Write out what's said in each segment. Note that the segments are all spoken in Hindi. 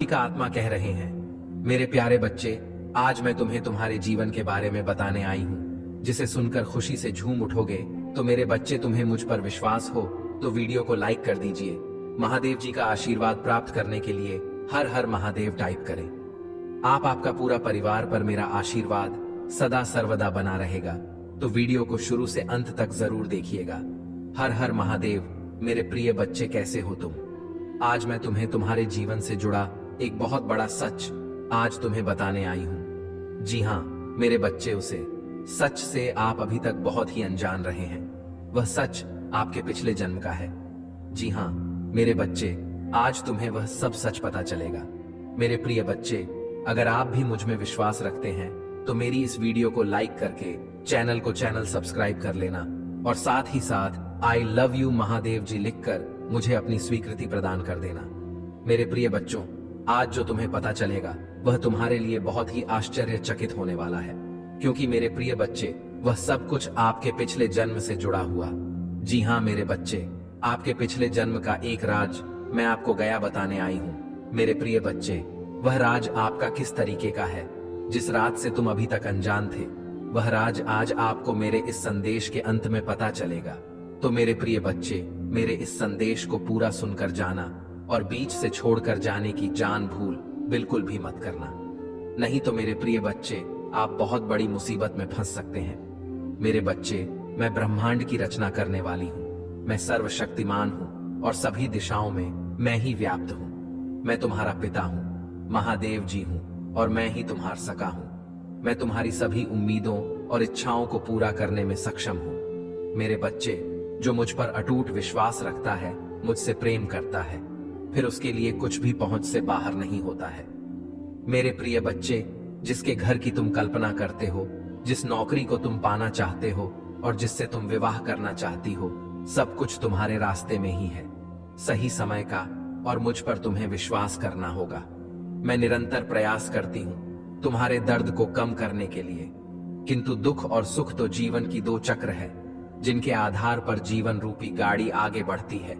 का आत्मा कह रहे हैं। मेरे प्यारे बच्चे, आज मैं तुम्हें तुम्हारे जीवन के बारे में बताने आई हूँ, जिसे सुनकर खुशी से झूम उठोगे। तो मेरे बच्चे, तुम्हें मुझ पर विश्वास हो तो वीडियो को लाइक कर दीजिए। महादेव जी का आशीर्वाद प्राप्त करने के लिए हर हर महादेव टाइप करें। आपका पूरा परिवार पर मेरा आशीर्वाद सदा सर्वदा बना रहेगा। तो वीडियो को शुरू से अंत तक जरूर देखिएगा। हर हर महादेव। मेरे प्रिय बच्चे, कैसे हो तुम? आज मैं तुम्हें तुम्हारे जीवन से जुड़ा एक बहुत बड़ा सच आज तुम्हें बताने आई हूं। जी हाँ मेरे बच्चे, उसे सच से आप अभी तक बहुत ही अनजान रहे हैं। वह सच आपके पिछले जन्म का है। जी हाँ मेरे बच्चे, आज तुम्हें वह सब सच पता चलेगा। मेरे प्रिय बच्चे, अगर आप भी मुझ में विश्वास रखते हैं तो मेरी इस वीडियो को लाइक करके चैनल सब्सक्राइब कर लेना, और साथ ही साथ आई लव यू महादेव जी लिखकर मुझे अपनी स्वीकृति प्रदान कर देना। मेरे प्रिय बच्चों, आज जो तुम्हें पता चलेगा वह तुम्हारे लिए बहुत ही आश्चर्यचकित होने वाला है, क्योंकि मेरे प्रिय बच्चे, वह सब कुछ आपके पिछले जन्म से जुड़ा हुआ। जी हाँ मेरे बच्चे, आपके पिछले जन्म का एक राज मैं आपको गया बताने आई हूँ। मेरे प्रिय बच्चे, वह राज आपका किस तरीके का है, जिस राज से तुम अभी तक अनजान थे, वह राज आज आपको मेरे इस संदेश के अंत में पता चलेगा। तो मेरे प्रिय बच्चे, मेरे इस संदेश को पूरा सुनकर जाना, और बीच से छोड़कर जाने की जान भूल बिल्कुल भी मत करना, नहीं तो मेरे प्रिय बच्चे, आप बहुत बड़ी मुसीबत में फंस सकते हैं। मेरे बच्चे, मैं ब्रह्मांड की रचना करने वाली हूँ। मैं सर्वशक्तिमान हूँ और सभी दिशाओं में मैं ही व्याप्त हूँ। मैं तुम्हारा पिता हूँ, महादेव जी हूँ, और मैं ही तुम्हारा सका हूँ। मैं तुम्हारी सभी उम्मीदों और इच्छाओं को पूरा करने में सक्षम हूँ। मेरे बच्चे, जो मुझ पर अटूट विश्वास रखता है, मुझसे प्रेम करता है, फिर उसके लिए कुछ भी पहुंच से बाहर नहीं होता है। मेरे प्रिय बच्चे, जिसके घर की तुम कल्पना करते हो, जिस नौकरी को तुम पाना चाहते हो और जिससे तुम विवाह करना चाहती हो, सब कुछ तुम्हारे रास्ते में ही है। सही समय का और मुझ पर तुम्हें विश्वास करना होगा। मैं निरंतर प्रयास करती हूँ तुम्हारे दर्द को कम करने के लिए, किंतु दुख और सुख तो जीवन की दो चक्र है, जिनके आधार पर जीवन रूपी गाड़ी आगे बढ़ती है।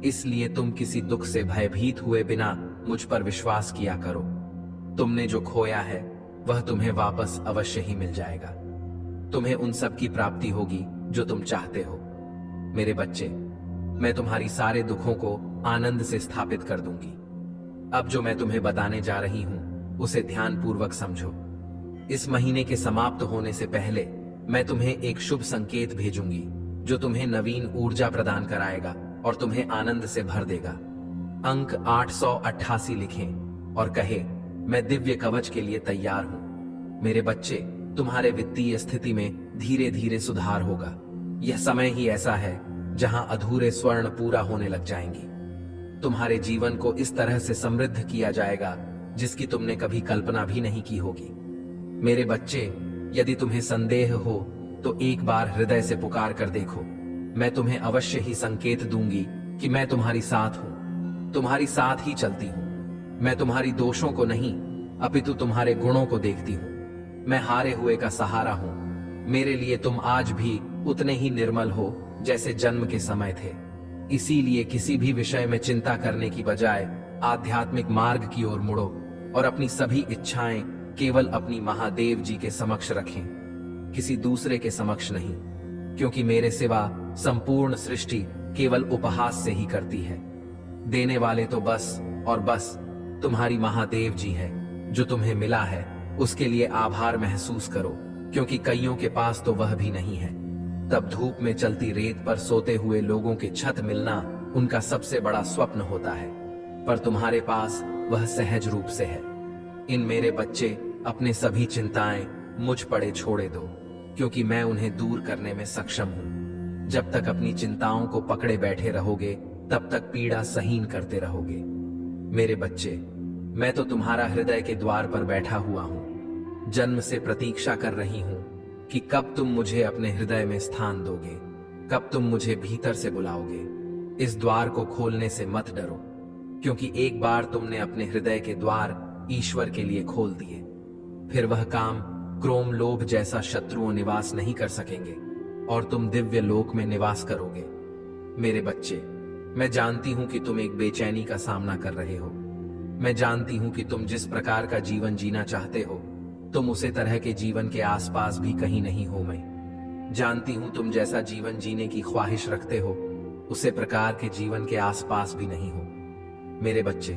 इसलिए तुम किसी दुख से भयभीत हुए बिना मुझ पर विश्वास किया करो। तुमने जो खोया है वह तुम्हें वापस अवश्य ही मिल जाएगा। तुम्हें उन सब की प्राप्ति होगी जो तुम चाहते हो। मेरे बच्चे, मैं तुम्हारी सारे दुखों को आनंद से स्थापित कर दूंगी। अब जो मैं तुम्हें बताने जा रही हूं उसे ध्यानपूर्वक समझो। इस महीने के समाप्त होने से पहले मैं तुम्हें एक शुभ संकेत भेजूंगी, जो तुम्हें नवीन ऊर्जा प्रदान कराएगा और तुम्हें आनंद से भर देगा। अंक 888 लिखें और कहे, मैं दिव्य कवच के लिए तैयार हूं। मेरे बच्चे, तुम्हारे वित्तीय स्थिति में धीरे धीरे सुधार होगा। यह समय ही ऐसा है जहां अधूरे स्वर्ण पूरा होने लग जाएंगी। तुम्हारे जीवन को इस तरह से समृद्ध किया जाएगा जिसकी तुमने कभी कल्पना भी नहीं की होगी। मेरे बच्चे, यदि तुम्हें संदेह हो तो एक बार हृदय से पुकार कर देखो। मैं तुम्हें अवश्य ही संकेत दूंगी कि मैं तुम्हारी साथ हूं, तुम्हारी साथ ही चलती हूं। मैं तुम्हारी दोषों को नहीं, अपितु तुम्हारे गुणों को देखती हूं। मैं हारे हुए का सहारा हूं। मेरे लिए तुम आज भी उतने ही निर्मल हो जैसे जन्म के समय थे। इसीलिए किसी भी विषय में चिंता करने की बजाय आध्यात्मिक मार्ग की ओर मुड़ो और अपनी सभी इच्छाएं केवल अपनी महादेव जी के समक्ष रखें, किसी दूसरे के समक्ष नहीं, क्योंकि मेरे सिवा संपूर्ण सृष्टि केवल उपहास से ही करती है। देने वाले तो बस और बस तुम्हारी महादेव जी है। जो तुम्हें मिला है उसके लिए आभार महसूस करो, क्योंकि कईयों के पास तो वह भी नहीं है। तब धूप में चलती रेत पर सोते हुए लोगों की छत मिलना उनका सबसे बड़ा स्वप्न होता है, पर तुम्हारे पास वह सहज रूप से है। इन मेरे बच्चे, अपने सभी चिंताएं मुझ पड़े छोड़े दो, क्योंकि मैं उन्हें दूर करने में सक्षम हूं। जब तक अपनी चिंताओं को पकड़े बैठे रहोगे तब तक पीड़ा सहन करते रहोगे। मेरे बच्चे, मैं तो तुम्हारा हृदय के द्वार पर बैठा हुआ हूं। जन्म से प्रतीक्षा कर रही हूं कि कब तुम मुझे अपने हृदय में स्थान दोगे, कब तुम मुझे भीतर से बुलाओगे। इस द्वार को खोलने से मत डरो, क्योंकि एक बार तुमने अपने हृदय के द्वार ईश्वर के लिए खोल दिए, फिर वह काम क्रोम लोभ जैसा शत्रुओं निवास नहीं कर सकेंगे और तुम दिव्य लोक में निवास करोगे। मेरे बच्चे, मैं जानती हूं कि तुम एक बेचैनी का सामना कर रहे हो। मैं जानती हूं कि तुम जिस प्रकार का जीवन जीना चाहते हो, तुम उसे तरह के जीवन के आसपास भी कहीं नहीं हो। मैं जानती हूं तुम जैसा जीवन जीने की ख्वाहिश रखते हो, उसे प्रकार के जीवन के आसपास भी नहीं हो। मेरे बच्चे,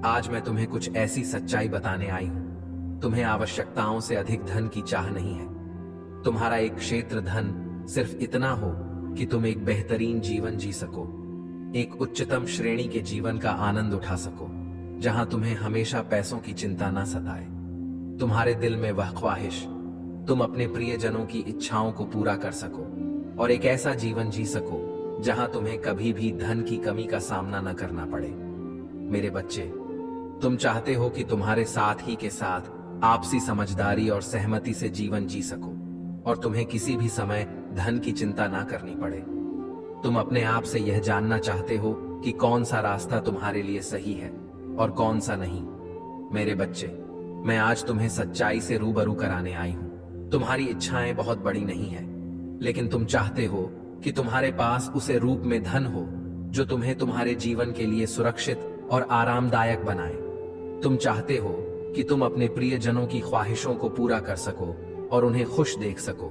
आज मैं तुम्हें कुछ ऐसी सच्चाई बताने आई हूं। तुम्हें आवश्यकताओं से अधिक धन की चाह नहीं है। तुम्हारा एक क्षेत्र धन सिर्फ इतना हो कि तुम एक बेहतरीन जीवन जी सको, एक उच्चतम श्रेणी के जीवन का आनंद उठा सको, जहां तुम्हें हमेशा पैसों की चिंता ना सताए। तुम्हारे दिल में वह ख्वाहिश, तुम अपने प्रियजनों की इच्छाओं को पूरा कर सको और एक ऐसा जीवन जी सको जहां तुम्हें कभी भी धन की कमी का सामना न करना पड़े। मेरे बच्चे, तुम चाहते हो कि तुम्हारे साथ ही के साथ आपसी समझदारी और सहमति से जीवन जी सको और तुम्हें किसी भी समय धन की चिंता ना करनी पड़े। तुम अपने आप से यह जानना चाहते हो कि कौन सा रास्ता तुम्हारे लिए सही है और कौन सा नहीं। मेरे बच्चे, मैं आज तुम्हें सच्चाई से रूबरू कराने आई हूं। तुम्हारी इच्छाएं बहुत बड़ी नहीं है, लेकिन तुम चाहते हो कि तुम्हारे पास उसे रूप में धन हो जो तुम्हें तुम्हारे जीवन के लिए सुरक्षित और आरामदायक बनाए। तुम चाहते हो कि तुम अपने प्रियजनों की ख्वाहिशों को पूरा कर सको और उन्हें खुश देख सको।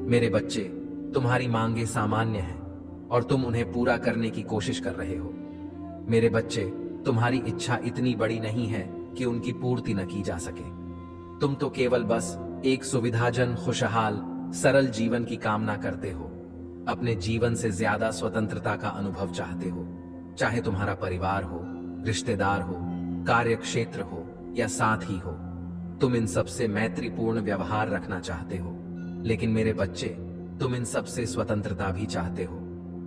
मेरे बच्चे, तुम्हारी मांगे सामान्य हैं और तुम उन्हें पूरा करने की कोशिश कर रहे हो। मेरे बच्चे, तुम्हारी इच्छा इतनी बड़ी नहीं है कि उनकी पूर्ति न की जा सके। तुम तो केवल बस एक सुविधाजन, खुशहाल, सरल जीवन की कामना करते हो। अपने जीवन से ज्यादा स्वतंत्रता का अनुभव चाहते हो, चाहे तुम्हारा परिवार हो, रिश्तेदार हो, कार्य क्षेत्र हो या साथ ही हो। तुम इन सब से मैत्रीपूर्ण व्यवहार रखना चाहते हो, लेकिन मेरे बच्चे, तुम इन सब से स्वतंत्रता भी चाहते हो।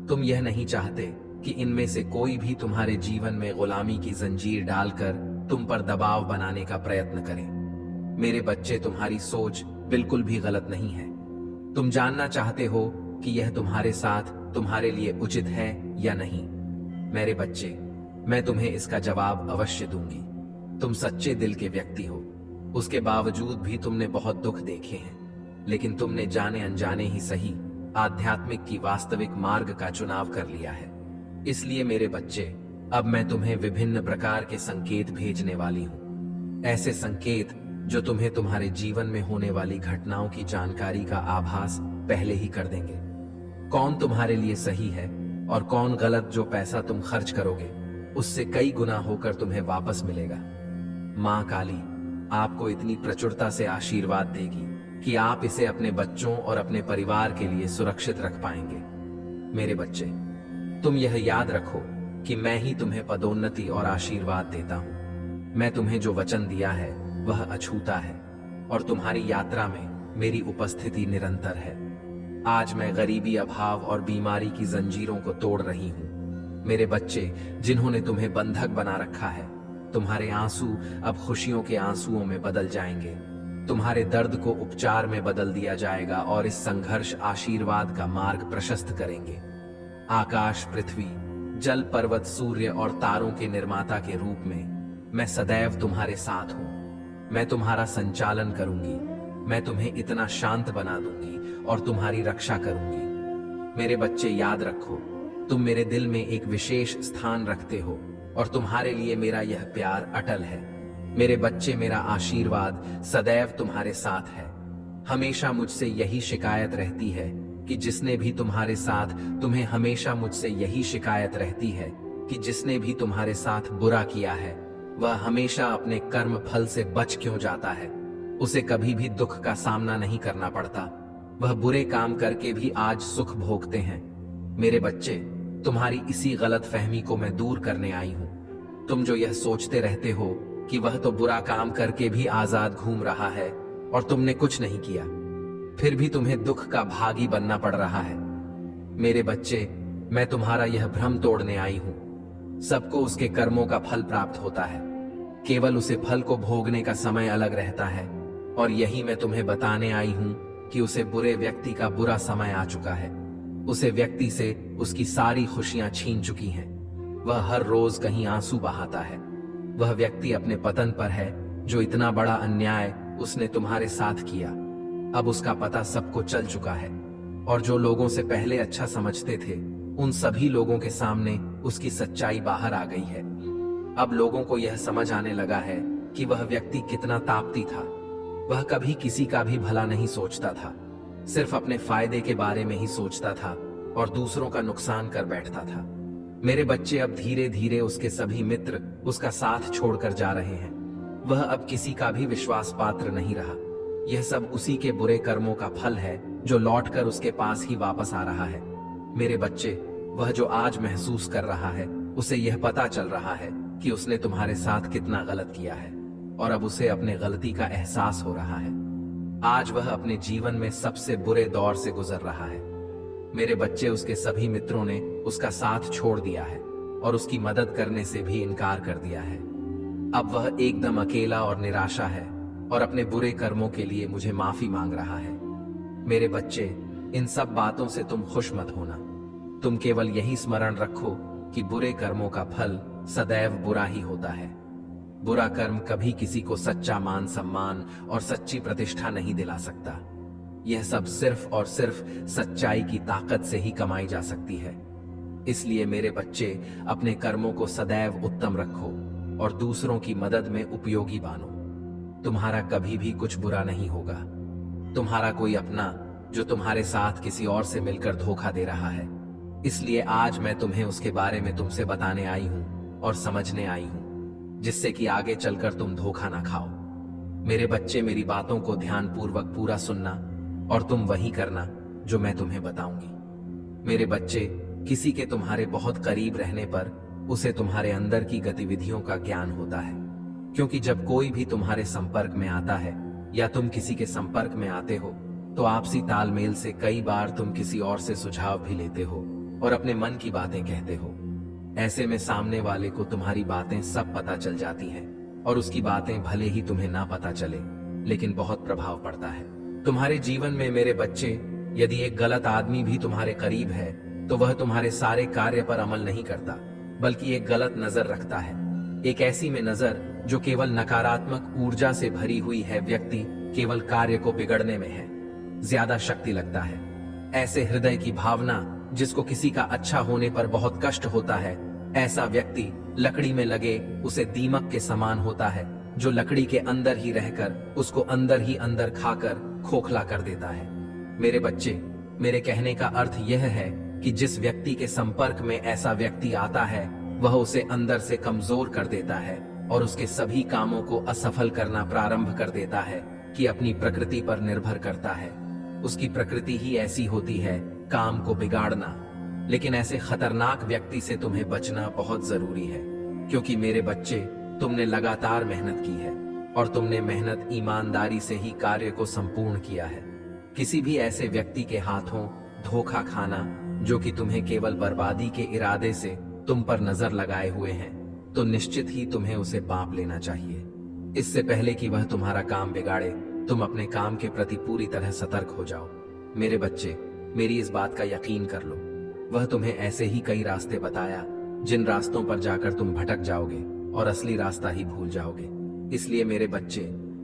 तुम यह नहीं चाहते कि इनमें से कोई भी तुम्हारे जीवन में गुलामी की जंजीर डालकर तुम पर दबाव बनाने का प्रयत्न करे। मेरे बच्चे, तुम्हारी सोच बिल्कुल भी गलत नहीं है। तुम जानना चाहते हो कि यह तुम्हारे साथ तुम्हारे लिए उचित है या नहीं। मेरे बच्चे, मैं तुम्हें इसका जवाब अवश्य दूंगी। तुम सच्चे दिल के व्यक्ति हो, उसके बावजूद भी तुमने बहुत दुख देखे हैं, लेकिन तुमने जाने अनजाने ही सही आध्यात्मिक की वास्तविक मार्ग का चुनाव कर लिया है। इसलिए मेरे बच्चे, अब मैं तुम्हें विभिन्न प्रकार के संकेत भेजने वाली हूं। ऐसे संकेत जो तुम्हें तुम्हारे जीवन में होने वाली घटनाओं की जानकारी का आभास पहले ही कर देंगे। कौन तुम्हारे लिए सही है और कौन गलत। जो पैसा तुम खर्च करोगे उससे कई गुना होकर तुम्हें वापस मिलेगा। मां काली आपको इतनी प्रचुरता से आशीर्वाद देगी कि आप इसे अपने बच्चों और अपने परिवार के लिए सुरक्षित रख पाएंगे। मेरे बच्चे, तुम यह याद रखो कि मैं ही तुम्हें पदोन्नति और आशीर्वाद देता हूं। मैं तुम्हें जो वचन दिया है वह अछूता है और तुम्हारी यात्रा में मेरी उपस्थिति निरंतर है। आज मैं गरीबी, अभाव और बीमारी की जंजीरों को तोड़ रही हूं। मेरे बच्चे, जिन्होंने तुम्हें बंधक बना रखा है, तुम्हारे आंसू अब खुशियों के आंसुओं में बदल जाएंगे। तुम्हारे दर्द को उपचार में बदल दिया जाएगा और इस संघर्ष आशीर्वाद का मार्ग प्रशस्त करेंगे। आकाश, पृथ्वी, जल, पर्वत, सूर्य और तारों के निर्माता के रूप में मैं सदैव तुम्हारे साथ हूं। मैं तुम्हारा संचालन करूंगी। मैं तुम्हें इतना शांत बना दूंगी और तुम्हारी रक्षा करूंगी। मेरे बच्चे, याद रखो, तुम मेरे दिल में एक विशेष स्थान रखते हो और तुम्हारे लिए मेरा यह प्यार अटल है। मेरे बच्चे, मेरा आशीर्वाद सदैव तुम्हारे साथ है। हमेशा मुझसे यही शिकायत रहती है कि जिसने भी तुम्हारे साथ तुम्हें हमेशा मुझसे यही शिकायत रहती है कि जिसने भी तुम्हारे साथ बुरा किया है वह हमेशा अपने कर्म फल से बच क्यों जाता है। उसे कभी भी दुख का सामना नहीं करना पड़ता। वह बुरे काम करके भी आज सुख भोगते हैं। मेरे बच्चे, तुम्हारी इसी गलत फहमी को मैं दूर करने आई हूं। तुम जो यह सोचते रहते हो कि वह तो बुरा काम करके भी आजाद घूम रहा है और तुमने कुछ नहीं किया, फिर भी तुम्हें दुख का भागी बनना पड़ रहा है। मेरे बच्चे, मैं तुम्हारा यह भ्रम तोड़ने आई हूं। सबको उसके कर्मों का फल प्राप्त होता है, केवल उसे फल को भोगने का समय अलग रहता है। और यही मैं तुम्हें बताने आई हूं कि उसे बुरे व्यक्ति का बुरा समय आ चुका है। उसे व्यक्ति से उसकी सारी खुशियां छीन चुकी हैं। वह हर रोज कहीं आंसू बहाता है। वह व्यक्ति अपने पतन पर है। जो इतना बड़ा अन्याय उसने तुम्हारे साथ किया, अब उसका पता सबको चल चुका है और जो लोगों से पहले अच्छा समझते थे उन सभी लोगों के सामने उसकी सच्चाई बाहर आ गई है। अब लोगों को यह समझ आने लगा है कि वह व्यक्ति कितना ताप्ती था। वह कभी किसी का भी भला नहीं सोचता था, सिर्फ अपने फायदे के बारे में ही सोचता था और दूसरों का नुकसान कर बैठता था। मेरे बच्चे, अब धीरे धीरे उसके सभी मित्र उसका साथ छोड़कर जा रहे हैं। वह अब किसी का भी विश्वास पात्र नहीं रहा। यह सब उसी के बुरे कर्मों का फल है जो लौटकर उसके पास ही वापस आ रहा है। मेरे बच्चे, वह जो आज महसूस कर रहा है, उसे यह पता चल रहा है कि उसने तुम्हारे साथ कितना गलत किया है और अब उसे अपने गलती का एहसास हो रहा है। आज वह अपने जीवन में सबसे बुरे दौर से गुजर रहा है। मेरे बच्चे, उसके सभी मित्रों ने उसका साथ छोड़ दिया है और उसकी मदद करने से भी इनकार कर दिया है। अब वह एकदम अकेला और निराशा है और अपने बुरे कर्मों के लिए मुझे माफी मांग रहा है। मेरे बच्चे, इन सब बातों से तुम खुश मत होना। तुम केवल यही स्मरण रखो कि बुरे कर्मों का फल सदैव बुरा ही होता है। बुरा कर्म कभी किसी को सच्चा मान सम्मान और सच्ची प्रतिष्ठा नहीं दिला सकता। यह सब सिर्फ और सिर्फ सच्चाई की ताकत से ही कमाई जा सकती है। इसलिए मेरे बच्चे, अपने कर्मों को सदैव उत्तम रखो और दूसरों की मदद में उपयोगी बानो। तुम्हारा कभी भी कुछ बुरा नहीं होगा। तुम्हारा कोई अपना जो तुम्हारे साथ किसी और से मिलकर धोखा दे रहा है, इसलिए आज मैं तुम्हें उसके बारे में तुमसे बताने आई हूं और समझने आई हूं, जिससे कि आगे चलकर तुम धोखा ना खाओ। मेरे बच्चे, मेरी बातों को ध्यानपूर्वक पूरा सुनना और तुम वही करना जो मैं तुम्हें बताऊंगी। मेरे बच्चे, किसी के तुम्हारे बहुत करीब रहने पर उसे तुम्हारे अंदर की गतिविधियों का ज्ञान होता है, क्योंकि जब कोई भी तुम्हारे संपर्क में आता है या तुम किसी के संपर्क में आते हो तो आपसी तालमेल से कई बार तुम किसी और से सुझाव भी लेते हो और अपने मन की बातें कहते हो। ऐसे में सामने वाले को तुम्हारी बातें सब पता चल जाती हैं और उसकी बातें भले ही तुम्हें ना पता चले, लेकिन बहुत प्रभाव पड़ता है तुम्हारे जीवन में। मेरे बच्चे, यदि एक गलत आदमी भी तुम्हारे करीब है तो वह तुम्हारे सारे कार्य पर अमल नहीं करता, बल्कि एक गलत नजर रखता है, एक ऐसी में नजर जो केवल नकारात्मक ऊर्जा से भरी हुई है। व्यक्ति केवल कार्य को बिगड़ने में है ज्यादा शक्ति लगता है। ऐसे हृदय की भावना जिसको किसी का अच्छा होने पर बहुत कष्ट होता है, ऐसा व्यक्ति लकड़ी में लगे उसे दीमक के समान होता है, जो लकड़ी के अंदर ही रहकर उसको अंदर ही अंदर खाकर खोखला कर देता है। मेरे बच्चे, मेरे कहने का अर्थ यह है कि जिस व्यक्ति के संपर्क में ऐसा व्यक्ति आता है वह उसे अंदर से कमजोर कर देता है और उसके सभी कामों को असफल करना प्रारंभ कर देता है कि अपनी प्रकृति पर निर्भर करता है। उसकी प्रकृति ही ऐसी होती है, काम को बिगाड़ना। लेकिन ऐसे खतरनाक व्यक्ति से तुम्हें बचना बहुत जरूरी है, क्योंकि मेरे बच्चे, तुमने लगातार मेहनत की है और तुमने मेहनत ईमानदारी से ही कार्य को संपूर्ण किया है। किसी भी ऐसे व्यक्ति के हाथों धोखा खाना जो कि तुम्हें केवल बर्बादी के इरादे से तुम पर नजर लगाए हुए हैं, तो निश्चित ही तुम्हें उसे बांप लेना चाहिए। इससे पहले कि वह तुम्हारा काम बिगाड़े, तुम अपने काम के प्रति पूरी तरह सतर्क हो जाओ। मेरे बच्चे, मेरी इस बात का यकीन कर लो, वह तुम्हें ऐसे ही कई रास्ते बताया जिन रास्तों पर जाकर तुम भटक जाओगे और असली रास्ता ही भूल जाओगे। इसलिए मेरे बच्चे,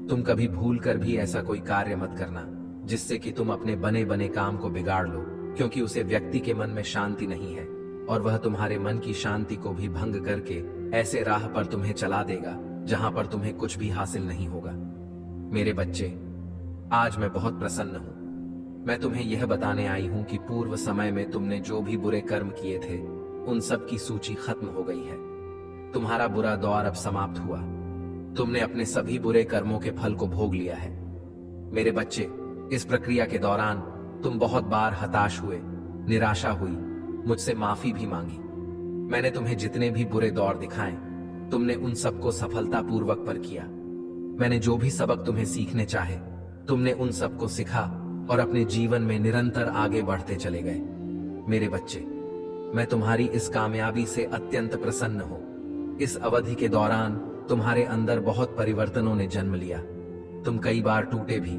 तुम कभी भूल कर भी ऐसा कोई कार्य मत करना जिससे कि तुम अपने बने बने काम को बिगाड़ लो, क्योंकि उसे व्यक्ति के मन में शांति नहीं है और वह तुम्हारे मन की शांति को भी भंग करके ऐसे राह पर तुम्हें चला देगा जहां पर तुम्हें कुछ भी हासिल नहीं होगा। मेरे बच्चे, आज मैं बहुत प्रसन्न हूं। मैं तुम्हें यह बताने आई हूं कि पूर्व समय में तुमने जो भी बुरे कर्म किए थे उन सब की सूची खत्म हो गई है। तुम्हारा बुरा दौर अब समाप्त हुआ। तुमने अपने सभी बुरे कर्मों के फल को भोग लिया है। मेरे बच्चे, इस प्रक्रिया के दौरान तुम बहुत बार हताश हुए, निराशा हुई, मुझसे माफी भी मांगी। मैंने तुम्हें जितने भी बुरे दौर दिखाए, तुमने उन सबको सफलतापूर्वक पर किया। मैंने जो भी सबक तुम्हें सीखने चाहे, तुमने उन सबको सीखा और अपने जीवन में निरंतर आगे बढ़ते चले गए। मेरे बच्चे, मैं तुम्हारी इस कामयाबी से अत्यंत प्रसन्न हूं। इस अवधि के दौरान तुम्हारे अंदर बहुत परिवर्तनों ने जन्म लिया। तुम कई बार टूटे भी,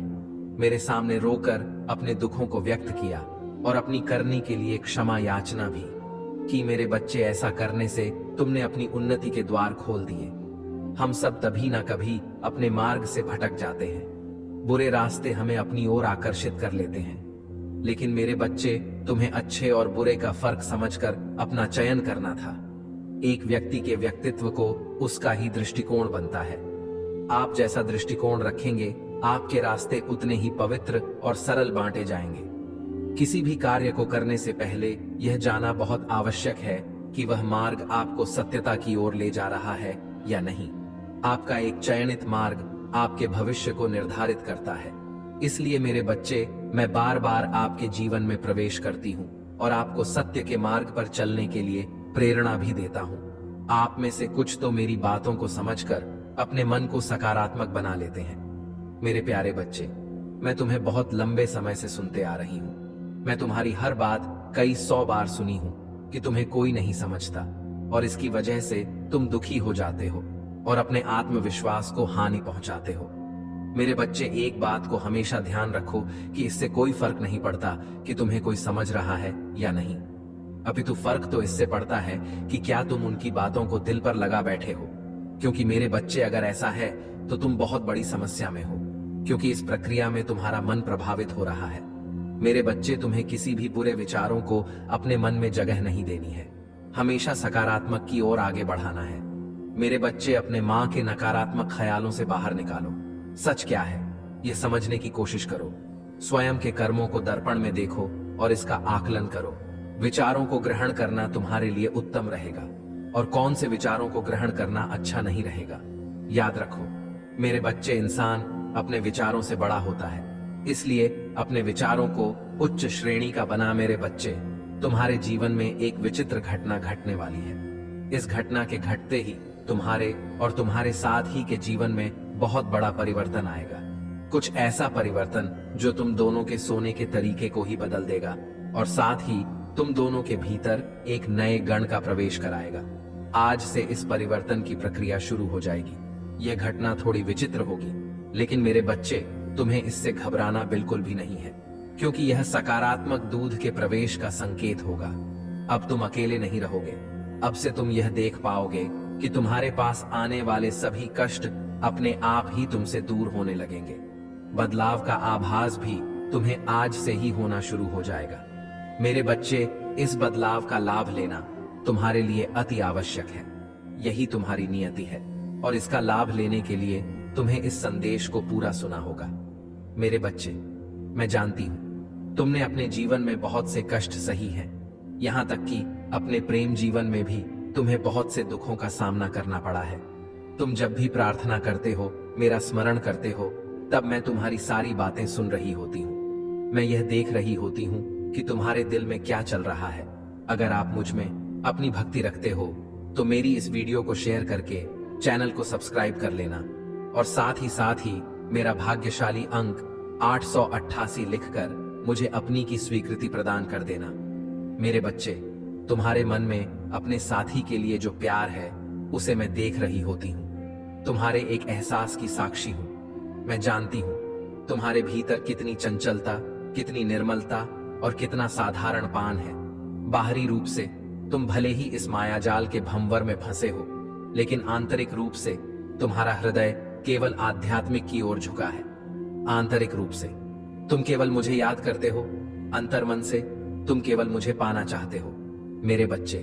मेरे सामने रोकर अपने दुखों को व्यक्त किया और अपनी करनी के लिए क्षमा याचना भी कि मेरे बच्चे, ऐसा करने से तुमने अपनी उन्नति के द्वार खोल दिए। हम सब तभी ना कभी अपने मार्ग से भटक जाते हैं। बुरे रास्ते हमें अपनी ओर आकर्षित कर लेते हैं। लेकिन मेरे बच्चे, तुम्हें अच्छे और बुरे का फर्क समझकर अपना चयन करना था। एक व्यक्ति के व्यक्तित्व को उसका ही दृष्टिकोण बनता है। आप जैसा दृष्टिकोण रखेंगे, आपके रास्ते उतने ही पवित्र और सरल बांटे जाएंगे। किसी भी कार्य को करने से पहले यह जानना बहुत आवश्यक है कि वह मार्ग आपको सत्यता की ओर ले जा रहा है या नहीं। आपका एक चयनित मार्ग आपके भविष्य को निर्धारित करता है। इसलिए मेरे बच्चे, मैं बार बार आपके जीवन में प्रवेश करती हूँ और आपको सत्य के मार्ग पर चलने के लिए प्रेरणा भी देता हूँ। आप में से कुछ तो मेरी बातों को समझकर अपने मन को सकारात्मक बना लेते हैं। मेरे प्यारे बच्चे, मैं तुम्हें बहुत लंबे समय से सुनते आ रही हूँ। मैं तुम्हारी हर बात कई 100 बार सुनी हूँ कि तुम्हें कोई नहीं समझता और इसकी वजह से तुम दुखी हो जाते हो और अपने आत्मविश्वास को हानि पहुंचाते हो। मेरे बच्चे, एक बात को हमेशा ध्यान रखो कि इससे कोई फर्क नहीं पड़ता कि तुम्हें कोई समझ रहा है या नहीं। अपितु फर्क तो इससे पड़ता है कि क्या तुम उनकी बातों को दिल पर लगा बैठे हो। क्योंकि मेरे बच्चे, अगर ऐसा है तो तुम बहुत बड़ी समस्या में हो, क्योंकि इस प्रक्रिया में तुम्हारा मन प्रभावित हो रहा है। मेरे बच्चे, तुम्हें किसी भी बुरे विचारों को अपने मन में जगह नहीं देनी है, हमेशा सकारात्मक की ओर आगे बढ़ाना है। मेरे बच्चे, अपने माँ के नकारात्मक ख्यालों से बाहर निकालो। सच क्या है यह समझने की कोशिश करो। स्वयं के कर्मों को दर्पण में देखो और इसका आकलन करो। विचारों को ग्रहण करना तुम्हारे लिए उत्तम रहेगा और कौन से विचारों को ग्रहण करना अच्छा नहीं रहेगा। याद रखो मेरे बच्चे, इंसान अपने विचारों से बड़ा होता है, इसलिए अपने विचारों को उच्च श्रेणी का बना। मेरे बच्चे, तुम्हारे जीवन में एक विचित्र घटना घटने वाली है। इस घटना के घटते ही तुम्हारे और तुम्हारे साथ ही के जीवन में बहुत बड़ा परिवर्तन आएगा। कुछ ऐसा परिवर्तन जो तुम दोनों के सोने के तरीके को ही बदल देगा और साथ ही तुम दोनों के भीतर एक नए गण का प्रवेश कराएगा। आज से इस परिवर्तन की प्रक्रिया शुरू हो जाएगी। यह घटना थोड़ी विचित्र होगी, लेकिन मेरे बच्चे, तुम्हें इससे घबराना बिल्कुल भी नहीं है, क्योंकि यह सकारात्मक दूध के प्रवेश का संकेत होगा। अब तुम अकेले नहीं रहोगे। अब से तुम यह देख पाओगे कि तुम्हारे पास आने वाले सभी कष्ट अपने आप ही तुमसे दूर होने लगेंगे। बदलाव का आभास भी तुम्हें आज से ही होना शुरू हो जाएगा। मेरे बच्चे, इस बदलाव का लाभ लेना तुम्हारे लिए अति आवश्यक है। यही तुम्हारी नियति है और इसका लाभ लेने के लिए तुम्हें इस संदेश को पूरा सुना होगा। मेरे बच्चे, मैं जानती हूं तुमने अपने जीवन में बहुत से कष्ट सही हैं, यहां तक कि अपने प्रेम जीवन में भी तुम्हें बहुत से दुखों का सामना करना पड़ा है। तुम जब भी प्रार्थना करते हो, मेरा स्मरण करते हो, तब मैं तुम्हारी सारी बातें सुन रही होती हूँ। मैं यह देख रही होती हूँ कि तुम्हारे दिल में क्या चल रहा है। अगर आप मुझ में अपनी भक्ति रखते हो तो मेरी इस वीडियो को शेयर करके चैनल को सब्सक्राइब कर लेना और साथ ही मेरा भाग्यशाली अंक 888 लिखकर मुझे अपनी की स्वीकृति प्रदान कर देना। मेरे बच्चे, तुम्हारे मन में अपने साथी के लिए जो प्यार है उसे मैं देख रही होती हूँ। तुम्हारे एक एहसास की साक्षी हूँ। मैं जानती हूँ तुम्हारे भीतर कितनी चंचलता, कितनी निर्मलता और कितना साधारणपन है। बाहरी रूप से तुम भले ही इस मायाजाल के भंवर में फंसे हो, लेकिन आंतरिक रूप से तुम्हारा हृदय केवल आध्यात्मिक की ओर झुका है। आंतरिक रूप से तुम केवल मुझे याद करते हो, अंतर्मन से तुम केवल मुझे पाना चाहते हो। मेरे बच्चे,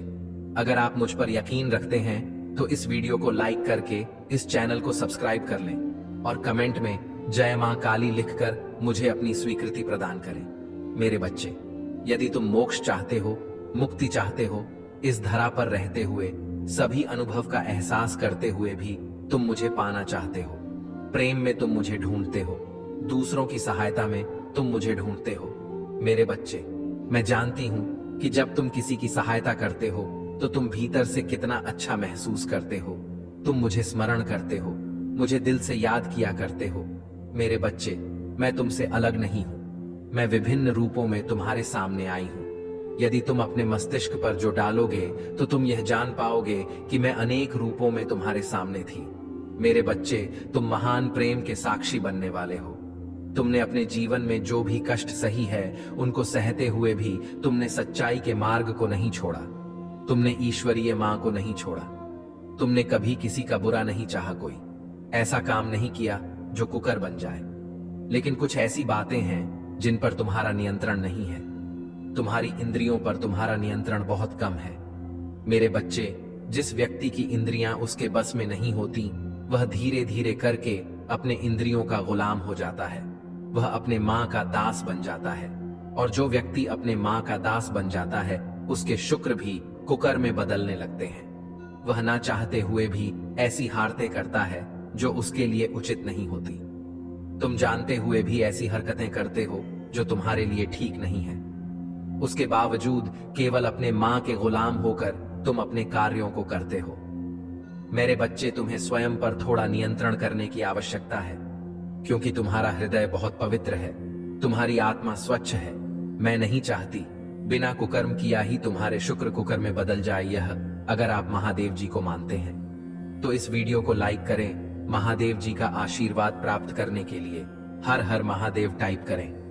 अगर आप मुझ पर यकीन रखते हैं तो इस वीडियो को लाइक करके इस चैनल को सब्सक्राइब कर लें और कमेंट में जय मां काली लिखकर मुझे अपनी स्वीकृति प्रदान करें। मेरे बच्चे, यदि तुम मोक्ष चाहते हो, मुक्ति चाहते हो, इस धरा पर रहते हुए सभी अनुभव का एहसास करते हुए भी तुम मुझे पाना चाहते हो, प्रेम में तुम मुझे ढूंढते हो, दूसरों की सहायता में तुम मुझे ढूंढते हो। मेरे बच्चे, मैं जानती हूं कि जब तुम किसी की सहायता करते हो तो तुम भीतर से कितना अच्छा महसूस करते हो। तुम मुझे स्मरण करते हो, मुझे दिल से याद किया करते हो। मेरे बच्चे, मैं तुमसे अलग नहीं हूं। मैं विभिन्न रूपों में तुम्हारे सामने आई हूं। यदि तुम अपने मस्तिष्क पर जो डालोगे तो तुम यह जान पाओगे कि मैं अनेक रूपों में तुम्हारे सामने थी। मेरे बच्चे, तुम महान प्रेम के साक्षी बनने वाले हो। तुमने अपने जीवन में जो भी कष्ट सही है, उनको सहते हुए भी तुमने सच्चाई के मार्ग को नहीं छोड़ा। तुमने ईश्वरीय मां को नहीं छोड़ा। तुमने कभी किसी का बुरा नहीं चाहा। कोई ऐसा काम नहीं किया जो कुकर बन जाए। लेकिन कुछ ऐसी बातें हैं जिन पर तुम्हारा नियंत्रण नहीं है। तुम्हारी इंद्रियों पर तुम्हारा नियंत्रण बहुत कम है। मेरे बच्चे, जिस व्यक्ति की इंद्रियां उसके बस में नहीं होती, वह धीरे धीरे करके अपने इंद्रियों का गुलाम हो जाता है। वह अपने माँ का दास बन जाता है। और जो व्यक्ति अपने माँ का दास बन जाता है, उसके शुक्र भी कुकर में बदलने लगते हैं। वह ना चाहते हुए भी ऐसी हारते करता है जो उसके लिए उचित नहीं होती। तुम जानते हुए भी ऐसी हरकतें करते हो जो तुम्हारे लिए ठीक नहीं है। उसके बावजूद केवल अपने माँ के गुलाम होकर तुम अपने कार्यों को करते हो। मेरे बच्चे, तुम्हें स्वयं पर थोड़ा नियंत्रण करने की आवश्यकता है, क्योंकि तुम्हारा हृदय बहुत पवित्र है, तुम्हारी आत्मा स्वच्छ है। मैं नहीं चाहती बिना कुकर्म किया ही तुम्हारे शुक्र कुकर में बदल जाए। यह अगर आप महादेव जी को मानते हैं तो इस वीडियो को लाइक करें। महादेव जी का आशीर्वाद प्राप्त करने के लिए हर हर महादेव टाइप करें।